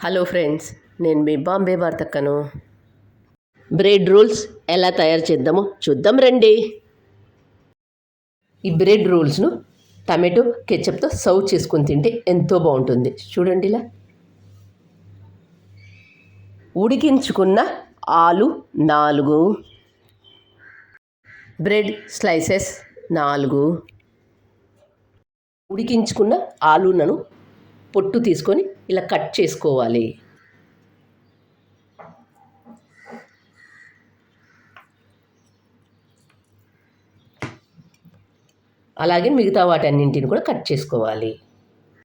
Hello friends, నేను మీ Bombay వార్తక్కను. Bread roles ఎలా తయారు చేద్దామో చూద్దాం రండి. ఈ బ్రెడ్ రోల్స్ను టమాటో కెచప్తో సర్వ్ చేసుకొని తింటే ఎంతో బాగుంటుంది. చూడండి, ఇలా ఉడికించుకున్న ఆలు 4, బ్రెడ్ స్లైసెస్ 4, ఉడికించుకున్న ఆలులను పొట్టు తీసుకొని ఇలా కట్ చేసుకోవాలి. అలాగే మిగతా వాటన్నింటిని కూడా కట్ చేసుకోవాలి.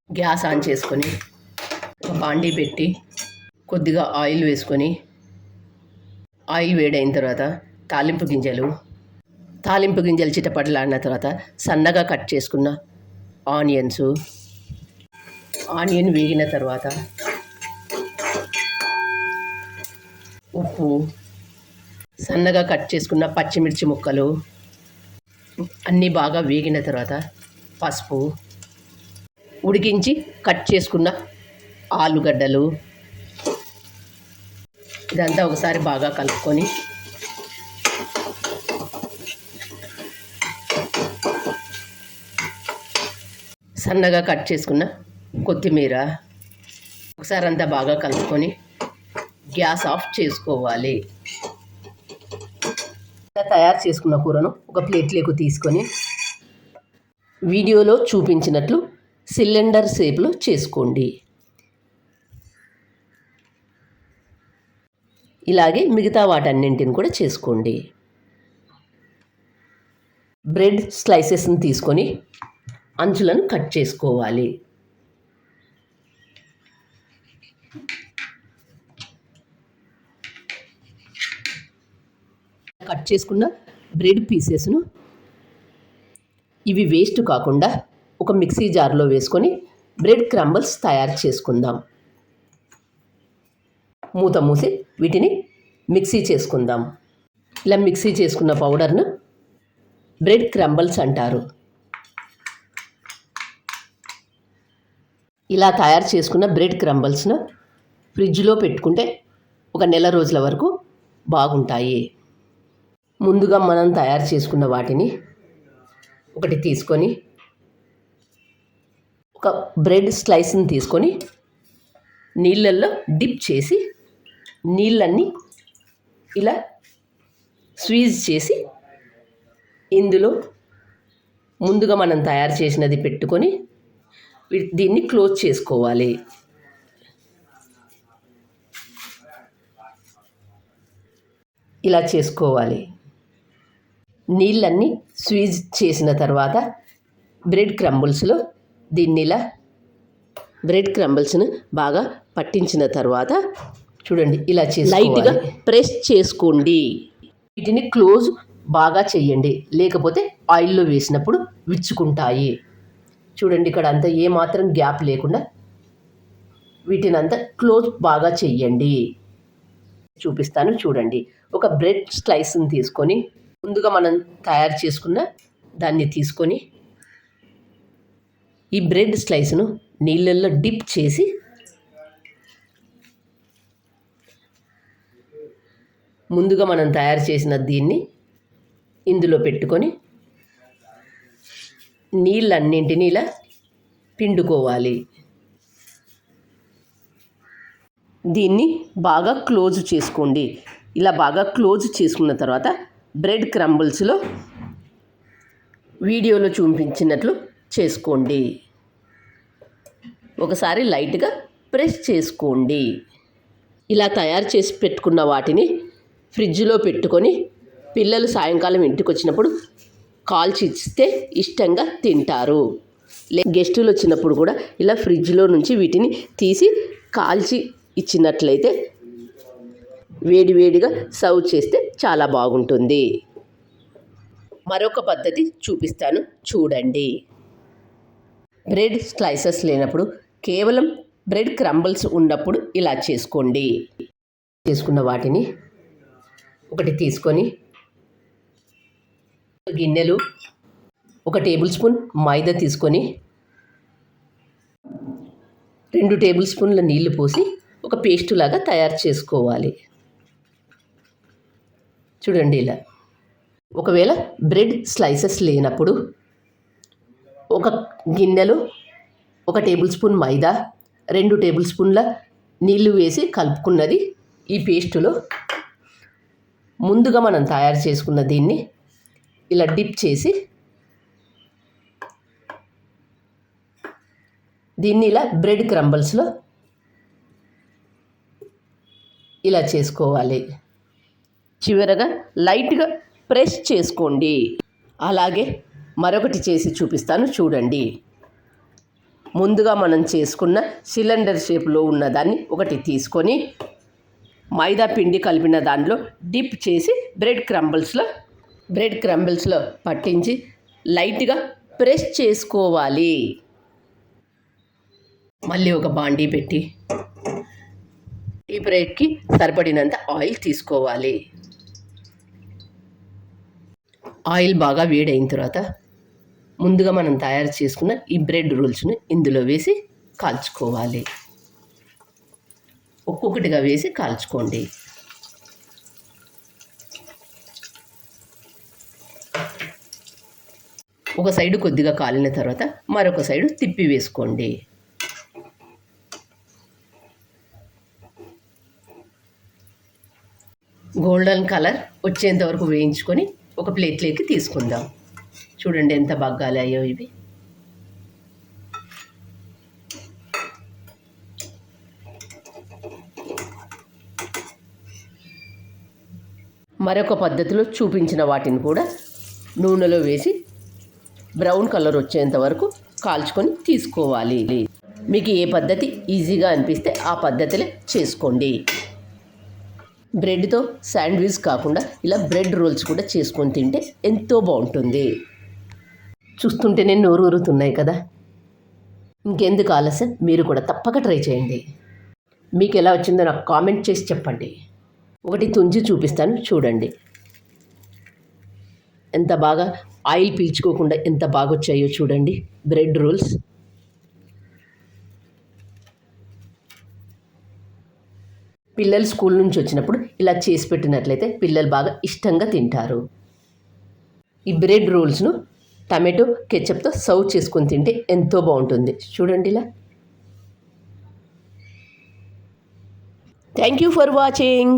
గ్యాస్ ఆన్ చేసుకొని ఒక బాండీ పెట్టి కొద్దిగా ఆయిల్ వేసుకొని, ఆయిల్ వేడైన తర్వాత తాలింపు గింజలు చిటపటలాడిన తర్వాత సన్నగా కట్ చేసుకున్న ఆనియన్ వేగిన తర్వాత ఉప్పు, సన్నగా కట్ చేసుకున్న పచ్చిమిర్చి ముక్కలు అన్నీ బాగా వేగిన తర్వాత పసుపు, ఉడికించి కట్ చేసుకున్న ఆలుగడ్డలు, ఇదంతా ఒకసారి బాగా కలుపుకొని సన్నగా కట్ చేసుకున్న కొత్తిమీర, ఒకసారి అంతా బాగా కలుపుకొని గ్యాస్ ఆఫ్ చేసుకోవాలి. తయారు చేసుకున్న కూరను ఒక ప్లేట్లోకి తీసుకొని వీడియోలో చూపించినట్లు సిలిండర్ షేప్లో చేసుకోండి. ఇలాగే మిగతా వాటన్నింటిని కూడా చేసుకోండి. బ్రెడ్ స్లైసెస్ని తీసుకొని అంచులను కట్ చేసుకోవాలి. కట్ చేసుకున్న బ్రెడ్ పీసెస్ను ఇవి వేస్ట్ కాకుండా ఒక మిక్సీ జార్లో వేసుకొని బ్రెడ్ క్రంబల్స్ తయారు చేసుకుందాం. మూత మూసి వీటిని మిక్సీ చేసుకుందాం. ఇలా మిక్సీ చేసుకున్న పౌడర్ను బ్రెడ్ క్రంబల్స్ అంటారు. ఇలా తయారు చేసుకున్న బ్రెడ్ క్రంబల్స్ను ఫ్రిడ్జ్లో పెట్టుకుంటే ఒక నెల రోజుల వరకు బాగుంటాయి. ముందుగా మనం తయారు చేసుకున్న వాటిని ఒకటి తీసుకొని ఒక బ్రెడ్ స్లైస్ని తీసుకొని నీళ్ళల్లో డిప్ చేసి నీళ్ళన్నీ ఇలా స్క్వీజ్ చేసి ఇందులో ముందుగా మనం తయారు చేసినది పెట్టుకొని దీన్ని క్లోజ్ చేసుకోవాలి. ఇలా చేసుకోవాలి. నీళ్ళన్నీ స్క్వీజ్ చేసిన తర్వాత బ్రెడ్ క్రంబుల్స్లో దీన్ని ఇలా బ్రెడ్ క్రంబుల్స్ను బాగా పట్టించిన తర్వాత చూడండి, ఇలా చేసి లైట్గా ప్రెస్ చేసుకోండి. వీటిని క్లోజ్ బాగా చేయండి, లేకపోతే ఆయిల్లో వేసినప్పుడు విచ్చుకుంటాయి. చూడండి, ఇక్కడ అంతా ఏమాత్రం గ్యాప్ లేకుండా వీటిని అంతా క్లోజ్ బాగా చెయ్యండి. చూపిస్తాను చూడండి. ఒక బ్రెడ్ స్లైస్ని తీసుకొని ముందుగా మనం తయారు చేసుకున్న దాన్ని తీసుకొని ఈ బ్రెడ్ స్లైస్ను నీళ్ళల్లో డిప్ చేసి ముందుగా మనం తయారు చేసిన దీన్ని ఇందులో పెట్టుకొని నీళ్ళన్నింటినీ ఇలా పిండుకోవాలి. దీన్ని బాగా క్లోజ్ చేసుకోండి. ఇలా బాగా క్లోజ్ చేసుకున్న తర్వాత బ్రెడ్ క్రంబుల్స్లో వీడియోలో చూపించినట్లు చేసుకోండి. ఒకసారి లైట్గా ప్రెస్ చేసుకోండి. ఇలా తయారు చేసి పెట్టుకున్న వాటిని ఫ్రిడ్జ్లో పెట్టుకొని పిల్లలు సాయంకాలం ఇంటికి వచ్చినప్పుడు కాల్చి ఇస్తే ఇష్టంగా తింటారు. గెస్టులు వచ్చినప్పుడు కూడా ఇలా ఫ్రిడ్జ్లో నుంచి వీటిని తీసి కాల్చి ఇచ్చినట్లయితే వేడివేడిగా సర్వ్ చేస్తే చాలా బాగుంటుంది. మరొక పద్ధతి చూపిస్తాను చూడండి. బ్రెడ్ స్లైసెస్ లేనప్పుడు కేవలం బ్రెడ్ క్రంబుల్స్ ఉన్నప్పుడు ఇలా చేసుకోండి. చేసుకున్న వాటిని ఒకటి తీసుకొని గిన్నెలు 1 టేబుల్ స్పూన్ మైదా తీసుకొని 2 టేబుల్ స్పూన్ల నీళ్లు పోసి ఒక పేస్ట్ లాగా తయారు చేసుకోవాలి. చూడండి ఇలా. ఒకవేళ బ్రెడ్ స్లైసెస్ లేనప్పుడు ఒక గిన్నెలో 1 టేబుల్ స్పూన్ మైదా, 2 టేబుల్ స్పూన్ల నీళ్లు వేసి కలుపుకున్నది ఈ పేస్టులో ముందుగా మనం తయారు చేసుకున్న దీన్ని ఇలా డిప్ చేసి దీన్ని ఇలా బ్రెడ్ క్రంబల్స్లో ఇలా చేసుకోవాలి. చివరగా లైట్గా ప్రెస్ చేసుకోండి. అలాగే మరొకటి చేసి చూపిస్తాను చూడండి. ముందుగా మనం చేసుకున్న సిలిండర్ షేప్లో ఉన్నదాన్ని ఒకటి తీసుకొని మైదా పిండి కలిపిన దాంట్లో డిప్ చేసి బ్రెడ్ క్రంబల్స్లో పట్టించి లైట్గా ప్రెస్ చేసుకోవాలి. మళ్ళీ ఒక బాండీ పెట్టి ఈ బ్రెడ్కి సరిపడినంత ఆయిల్ తీసుకోవాలి. ఆయిల్ బాగా వేడైన తర్వాత ముందుగా మనం తయారు చేసుకున్న ఈ బ్రెడ్ రోల్స్ని ఇందులో వేసి కాల్చుకోవాలి. ఒక్కొక్కటిగా వేసి కాల్చుకోండి. ఒక సైడు కొద్దిగా కాలిన తర్వాత మరొక సైడు తిప్పి వేసుకోండి. గోల్డెన్ కలర్ వచ్చేంత వరకు వేయించుకొని ఒక ప్లేట్లోకి తీసుకుందాం. చూడండి ఎంత బాగా గాలాయో ఇవి. మరొక పద్ధతిలో చూపించిన వాటిని కూడా నూనెలో వేసి బ్రౌన్ కలర్ వచ్చేంత వరకు కాల్చుకొని తీసుకోవాలి. మీకు ఏ పద్ధతి ఈజీగా అనిపిస్తే ఆ పద్ధతిలో చేసుకోండి. బ్రెడ్తో శాండ్విచ్ కాకుండా ఇలా బ్రెడ్ రోల్స్ కూడా చేసుకొని తింటే ఎంతో బాగుంటుంది. చూస్తుంటేనే నోరు ఊరుతున్నాయి కదా. ఇంకెందుకు ఆలస్యం, మీరు కూడా తప్పక ట్రై చేయండి. మీకు ఎలా వచ్చిందో నాకు కామెంట్ చేసి చెప్పండి. ఒకటి తుంచి చూపిస్తాను చూడండి. ఎంత బాగా ఆయిల్ పీల్చుకోకుండా ఎంత బాగా వచ్చాయో చూడండి బ్రెడ్ రోల్స్. పిల్లలు స్కూల్ నుంచి వచ్చినప్పుడు ఇలా చేసి పెట్టినట్లయితే పిల్లలు బాగా ఇష్టంగా తింటారు. ఈ బ్రెడ్ రోల్స్ను టమాటో కెచప్తో సర్వ్ చేసుకొని తింటే ఎంతో బాగుంటుంది. చూడండి ఇలా. Thank you for watching.